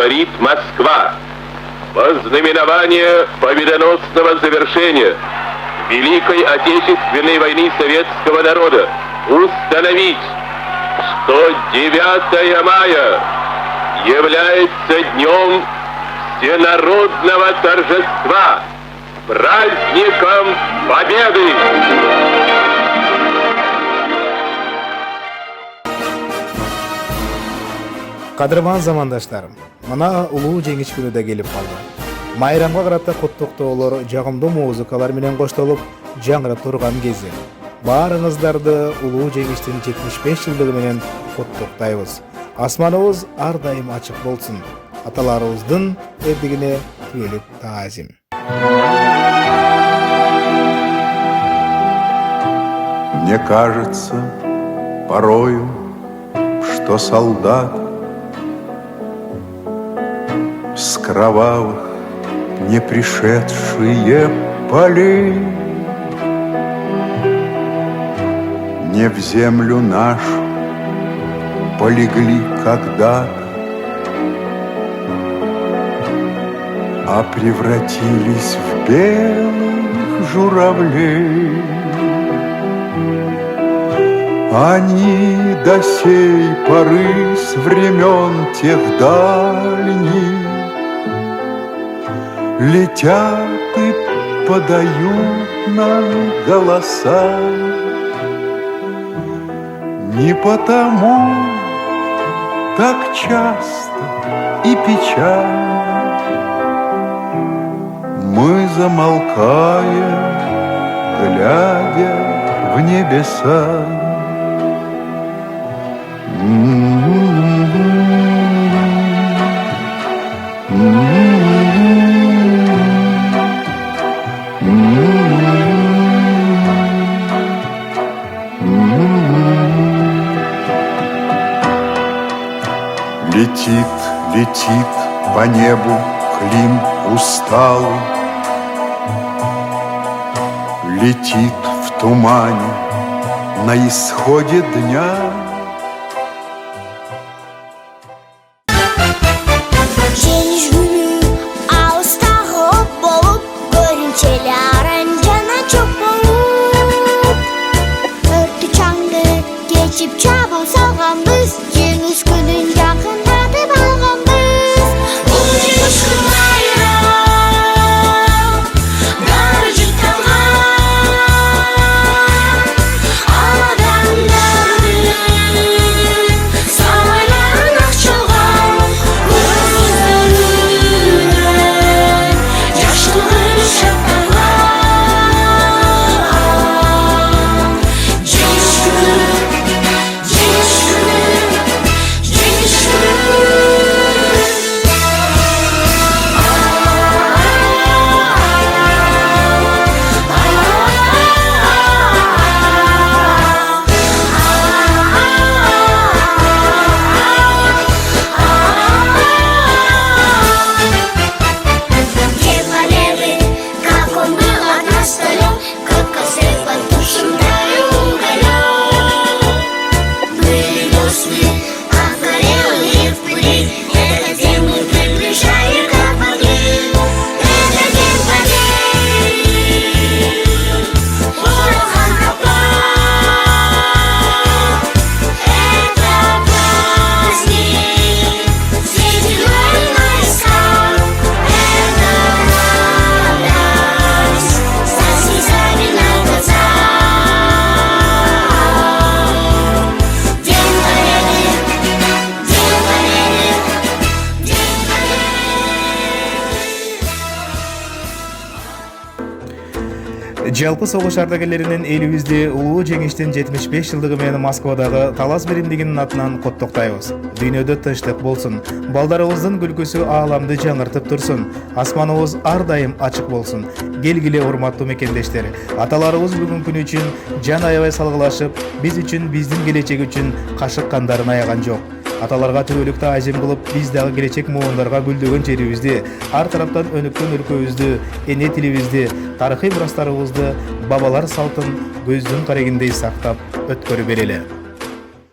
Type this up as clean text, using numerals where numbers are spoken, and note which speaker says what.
Speaker 1: говорит Москва. Во знаменование победоносного завершения Великой Отечественной войны советского народа установить, что 9 мая является днем всенародного торжества, праздником Победы!
Speaker 2: Кадырман замандаштарым, мына улуу жеңиш күнү да келип калды. Майрамга карата куттуктоолор жагымдуу музыкалар менен коштолуп жаңырап турган кези. Баарыңыздарды улуу жеңиштин 75 жылдыгы менен куттуктайбыз. Асманыбыз ар дайым ачык болсун. Аталарыбыздын эрдигине түгөлүк таазим.
Speaker 3: Мне кажется порою, что солдат с кровавых не пришедшие полей не в землю нашу полегли когда-то, а превратились в белых журавлей. Они до сей поры с времен тех дальних летят и подают нам голоса. Не потому так часто и печально мы замолкаем, глядя в небеса. Летит, летит по небу Клим усталый, летит в тумане на исходе дня.
Speaker 4: Çabuk salğanbız, Cengiz günün yakındadır balğanbız. Bu coşkun bayram, darıcık tamam. Adamların savaşlarına açılgan gözlerine yaşlıdır şapkalar. Cengiz günü
Speaker 2: Жалпы согуш ардагерлеринин элибизди улуу жеңиштин 75 жылдыгы менен Москвадагы Талас биримдигинин атынан коттуктайбыз. Дүйнөдө тынчтык болсун, балдарыбыздын күлкүсү ааламды жаңыртып турсун, асманыбыз ар дайым ачык болсун. Келгиле урматтуу мекендештер, аталарыбыз бүгүнкү күнү үчүн жан аябай салгылашып, биз үчүн, биздин келечек үчүн кашык кандарын аяган жок. Аталарга түбөлүк таазим кылып, биз дагы келечек муундарга гүлдөгөн жерибизди, ар тараптан өнүккөн өлкөбүздү, эне тилибизди, тарыхый мурастарыбызды, бабалар салтын көздүн карегиндей сактап өткөрүп берели.